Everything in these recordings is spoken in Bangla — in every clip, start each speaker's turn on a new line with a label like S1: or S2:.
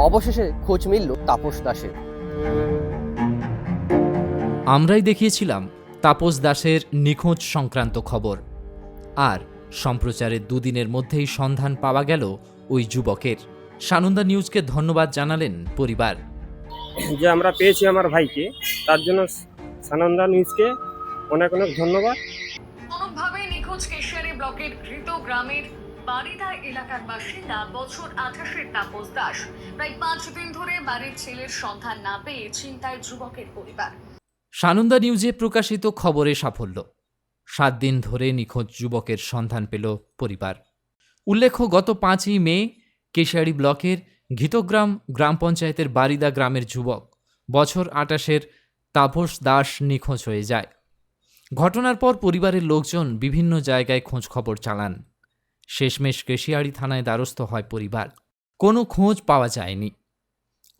S1: অবশেষে খোঁজ মিলল তাপস দাসের।
S2: আমরাই দেখিয়েছিলাম তাপস দাসের নিখোঁজ সংক্রান্ত খবর, আর সম্প্রচারের দুদিনের মধ্যেই সন্ধান পাওয়া গেল ওই যুবকের। সানন্দা নিউজকে ধন্যবাদ জানালেন পরিবার।
S3: যে আমরা পেয়েছি আমার ভাইকে, তার জন্য সানন্দা নিউজকে অনেক অনেক ধন্যবাদ।
S4: অনুভাবে নিখোঁজ কেশিয়ারি ব্লকের ঘৃত গ্রামের বারিদা এলাকার বাসিন্দা বছর 28-এর তাপস দাস প্রায় 5 দিন ধরে বাড়ির ছেলের সন্ধান না পেয়ে চিন্তায় যুবকের পরিবার।
S2: সানন্দা নিউজে প্রকাশিত খবরে সাফল্য। 7 দিন ধরে নিখোঁজ যুবকের সন্ধান পেল পরিবার। উল্লেখ্য, গত 5ই মে কেশিয়ারি ব্লকের ঘিতগ্রাম গ্রাম পঞ্চায়েতের বারিদা গ্রামের যুবক বছর 28-এর তাপস দাস নিখোঁজ হয়ে যায়। ঘটনার পর পরিবারের লোকজন বিভিন্ন জায়গায় খোঁজ খবর চালান। শেষমেশ কেশিয়ারি থানায় দ্বারস্থ হয় পরিবার। কোনো খোঁজ পাওয়া যায়নি।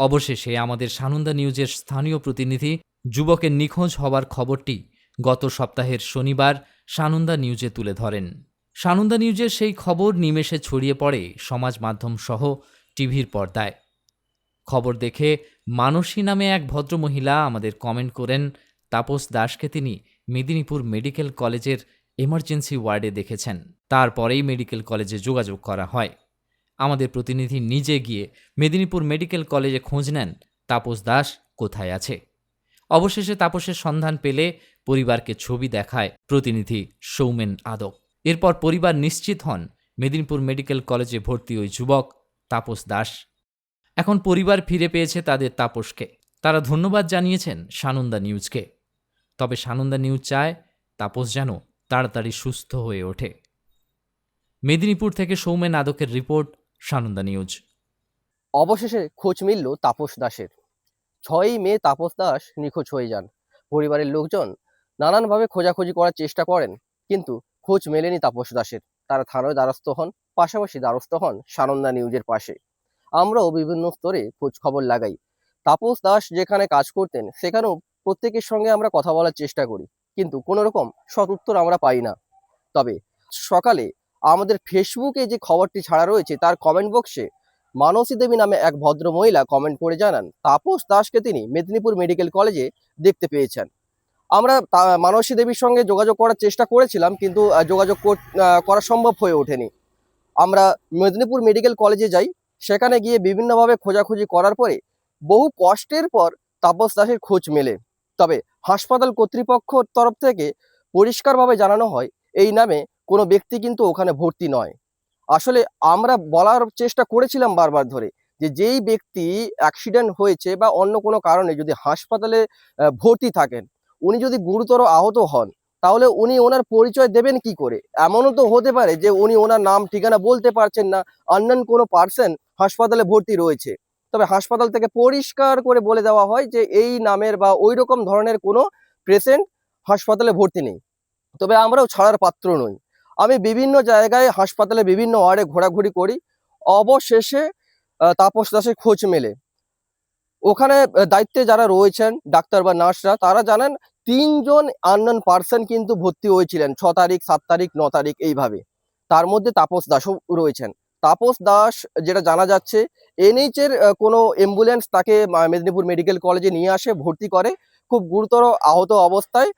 S2: অবশেষে আমাদের সানন্দা নিউজের স্থানীয় প্রতিনিধি যুবকের নিখোঁজ হওয়ার খবরটি গত সপ্তাহের শনিবার সানন্দা নিউজে তুলে ধরেন। সানন্দা নিউজের সেই খবর নিমেষে ছড়িয়ে পড়ে সমাজ মাধ্যম সহ টিভির পর্দায়। খবর দেখে মানসী নামে এক ভদ্রমহিলা আমাদের কমেন্ট করেন তাপস দাসকে তিনি মেদিনীপুর মেডিকেল কলেজের এমার্জেন্সি ওয়ার্ডে দেখেছেন। তারপরেই মেডিকেল কলেজে যোগাযোগ করা হয়। আমাদের প্রতিনিধি নিজে গিয়ে মেদিনীপুর মেডিকেল কলেজে খোঁজ নেন তাপস দাস কোথায় আছে। অবশেষে তাপসের সন্ধান পেলে পরিবারকে ছবি দেখায় প্রতিনিধি সৌমেন আদক। এরপর পরিবার নিশ্চিত হন মেদিনীপুর মেডিকেল কলেজে ভর্তি ওই যুবক তাপস দাস। এখন পরিবার ফিরে পেয়েছে তাদের তাপসকে। তারা ধন্যবাদ জানিয়েছেন সানন্দা নিউজকে। তবে সানন্দা নিউজ চায় তাপস যেন তাড়াতাড়ি সুস্থ হয়ে ওঠে। মেদিনীপুর থেকে সৌমেন আদকের রিপোর্ট, সানন্দা নিউজ।
S1: অবশেষে খোঁজ মিলল তাপস দাসের। 6ই মে তাপস দাস নিখোঁজ হয়ে যান। পরিবারের লোকজন নানানভাবে খোঁজাখুঁজি করার চেষ্টা করেন, কিন্তু খোঁজ মেলেনি তাপস দাসের। তারা থানায় দ্বারস্থ হন, পাশাপাশি দ্বারস্থ হন সানন্দা নিউজের পাশে। আমরাও বিভিন্ন স্তরে খোঁজ খবর লাগাই। তাপস দাস যেখানে কাজ করতেন সেখানেও প্রত্যেকের সঙ্গে আমরা কথা বলার চেষ্টা করি, কিন্তু কোনো রকম সদুত্তর আমরা পাই না। তবে সকালে আমাদের ফেসবুকে যে খবরটি ছাড়া রয়েছে তার কমেন্ট বক্সে মানসী দেবী নামে এক ভদ্র মহিলা কমেন্ট করে জানান তাপস দাসকে তিনি মেদিনীপুর মেডিকেল কলেজে দেখতে পেয়েছেন। আমরা মানসী দেবীর সঙ্গে যোগাযোগ করার চেষ্টা করেছিলাম, কিন্তু যোগাযোগ করা সম্ভব হয়ে ওঠেনি। আমরা মেদিনীপুর মেডিকেল কলেজে যাই, সেখানে গিয়ে বিভিন্নভাবে খোঁজাখুঁজি করার পরে বহু কষ্টের পর তাপস দাসের খোঁজ মেলে। তবে হাসপাতাল কর্তৃপক্ষের তরফ থেকে পরিষ্কারভাবে জানানো হয় এই নামে কোনো ব্যক্তি কিন্তু ওখানে ভর্তি নয়। আসলে আমরা বলার চেষ্টা করেছিলাম বারবার ধরে যে যেই ব্যক্তি অ্যাক্সিডেন্ট হয়েছে বা অন্য কোনো কারণে যদি হাসপাতালে ভর্তি থাকেন, উনি যদি গুরুতর আহত হন, তাহলে উনি ওনার পরিচয় দেবেন কি করে? এমনও তো হতে পারে যে উনি ওনার নাম ঠিকানা বলতে পারছেন না, আননোন কোনো পার্সন হাসপাতালে ভর্তি রয়েছে। তবে হাসপাতাল থেকে পরিষ্কার করে বলে দেওয়া হয় যে এই নামের বা ওই রকম ধরনের কোনো পেশেন্ট হাসপাতালে ভর্তি নেই। তবে আমরাও ছাড়ার পাত্র নই। আমি বিভিন্ন জায়গায় হাসপাতালে বিভিন্ন ওয়ার্ডে ঘোরাঘুরি করি। অবশেষে তাপস দাসের খোঁজ মেলে। ওখানে দায়িত্বে যারা রয়েছেন ডাক্তার বা নার্সরা, তারা জানেন 3 জন আননোন পার্সন কিন্তু ভর্তি হয়েছিলেন 6 তারিখ, 7 তারিখ, 9 তারিখ এইভাবে। তার মধ্যে তাপস দাসও রয়েছেন। তাপস দাস, যেটা জানা যাচ্ছে, NH এর কোনো অ্যাম্বুলেন্স তাকে মেদিনীপুর মেডিকেল কলেজে নিয়ে আসে, ভর্তি করে। খুব গুরুতর আহত অবস্থায়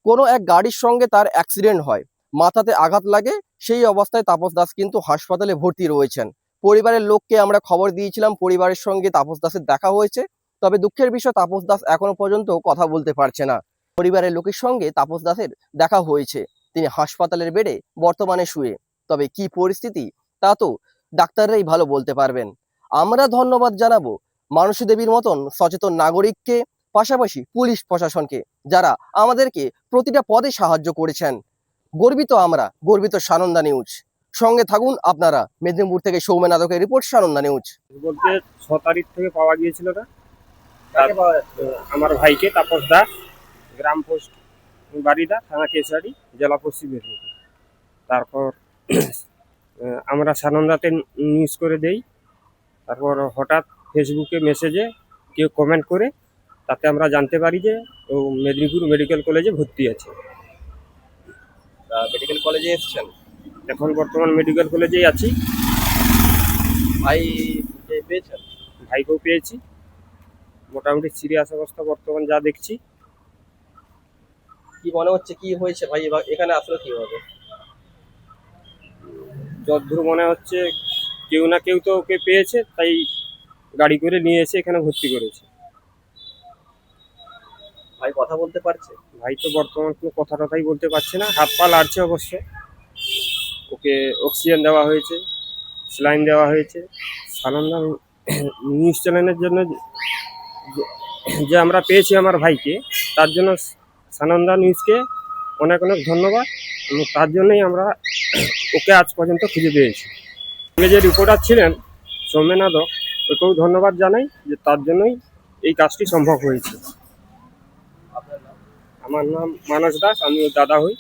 S1: কোনো এক গাড়ির সঙ্গে তার অ্যাক্সিডেন্ট হয়, মাথাতে আঘাত লাগে। সেই অবস্থায় তাপস দাস কিন্তু হাসপাতালে ভর্তি রয়েছেন। পরিবারের লোককে আমরা খবর দিয়েছিলাম, পরিবারের সঙ্গে তাপস দাসের দেখা হয়েছে। তবে দুঃখের বিষয় তাপস দাস এখনো পর্যন্ত কথা বলতে পারছে না। পরিবারের লোকের সঙ্গে তাপস দাসের দেখা হয়েছে, তিনি হাসপাতালের বেডে বর্তমানে শুয়ে। তবে কি পরিস্থিতি তা তো ডাক্তাররাই ভালো বলতে পারবেন। আমরা ধন্যবাদ জানাবো মানসী দেবীর মতন সচেতন নাগরিককে, পাশাপাশি পুলিশ প্রশাসনকে, যারা আমাদেরকে প্রতিটা পদে সাহায্য করেছেন। গর্বিত আমরা, গর্বিত সানন্দা নিউজ। সঙ্গে থাকুন আপনারা। মেদিনীপুর থেকে সৌমেন আদকের রিপোর্ট, সানন্দা নিউজ।
S3: বলতে 6 তারিখ থেকে পাওয়া গিয়েছিল না আমার ভাইকে, তাপস দাস, গ্রাম পোস্ট বারিদা, থানা কেশিয়ারি, জেলা পশ্চিম মেদিনীপুর। তারপর আমরা সানন্দাতে নিউজ করে দেই। তারপর হঠাৎ ফেসবুকে মেসেজে কেউ কমেন্ট করে, তাতে আমরা জানতে পারি যে ও মেদিনীপুর মেডিকেল কলেজে ভর্তি আছে।
S1: মেডিকেল কলেজে এসেছেন?
S3: এখন বর্তমান মেডিকেল কলেজেই আছি।
S1: ভাই পেয়েছেন?
S3: ভাইকেও পেয়েছি। মোটামুটি সিরিয়াস অবস্থা বর্তমান যা দেখছি।
S1: কি মনে হচ্ছে, কি হয়েছে ভাই, এখানে আসলে কি হবে?
S3: যতদূর মনে হচ্ছে কেউ না কেউ তো ওকে পেয়েছে, তাই গাড়ি করে নিয়ে এসে এখানে ভর্তি করেছে।
S1: ভাই কথা বলতে পারছে?
S3: ভাই তো বর্তমান কোনো কথা টথাই বলতে পারছে না, হাত পা লাড়ছে অবশ্য। ওকে অক্সিজেন দেওয়া হয়েছে, স্যালাইন দেওয়া হয়েছে। সানন্দা নিউজ চ্যানেলের জন্য যে আমরা পেয়েছি আমার ভাইকে, তার জন্য সানন্দা নিউজকে অনেক অনেক ধন্যবাদ, এবং তার জন্যই আমরা ওকে আজ পর্যন্ত খুঁজে পেয়েছি। যে রিপোর্টার ছিলেন সৌমেন আদক, ওকেও ধন্যবাদ জানাই যে তার জন্যই এই কাজটি সম্ভব হয়েছে।
S1: আপনার নাম?
S3: আমার নাম মানস দাস, আমি ওর দাদা হই।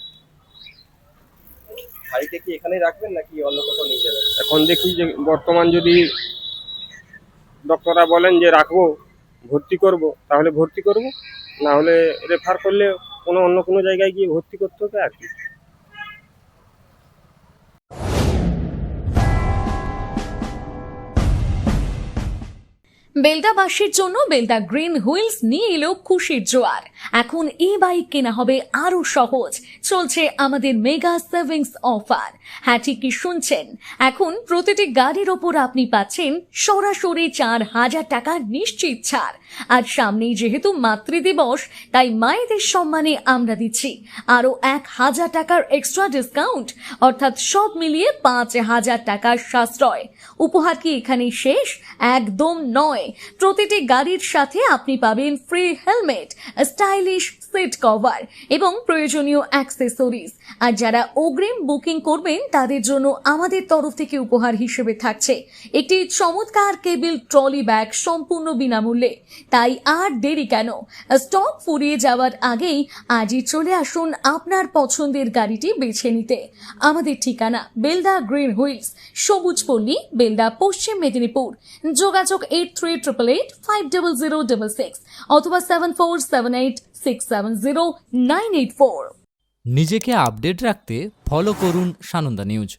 S1: ভাইকে কি এখানেই রাখবেন নাকি অন্য কোথাও নিয়ে যাবেন?
S3: এখন দেখি যে বর্তমান যদি ডক্টররা বলেন যে রাখবো, ভর্তি করব, তাহলে ভর্তি করব, না হলে রেফার করলে অন্য কোনো জায়গায় গিয়ে ভর্তি করতে হবে আর কি।
S4: বেলদাবাসীর জন্য বেলদা গ্রিন হুইলস নিয়ে এলো খুশির জোয়ার। এখন এই বাইক কেনা হবে আরো সহজ। চলছে আমাদের মেগা সেভিংস অফার। হ্যাঁ, ঠিকই শুনছেন, এখন প্রতিটি গাড়ির ওপর আপনি পাচ্ছেন সরাসরি 4,000 টাকার নিশ্চিত ছাড়। আর সামনেই যেহেতু মাতৃদিবস, তাই মায়েদের সম্মানে আমরা দিচ্ছি আরো 1,000 টাকার এক্সট্রা ডিসকাউন্ট, অর্থাৎ সব মিলিয়ে 5,000 টাকার সাশ্রয়। উপহার কি এখানেই শেষ? একদম নয়। প্রতিটি গাড়ির সাথে আপনি পাবেন free helmet, stylish seat cover এবং প্রয়োজনীয় অ্যাক্সেসরিজ। আর যারা অগ্রিম বুকিং করবেন তাদের জন্য আমাদের তরফ থেকে উপহার হিসেবে থাকছে একটি চমৎকার কেবল ট্রলি ব্যাগ সম্পূর্ণ বিনামূল্যে। তাই আর দেরি কেন? স্টক ফুরিয়ে যাওয়ার আগেই আজই চলে আসুন আপনার পছন্দের গাড়িটি বেছে নিতে। আমাদের ঠিকানা বেলদা গ্রিন হুইলস, সবুজপল্লী, বেলদা, পশ্চিম মেদিনীপুর। যোগাযোগ 8388500666 অথবা 7478670984।
S2: নিজেকে আপডেট রাখতে ফলো করুন সানন্দা নিউজ।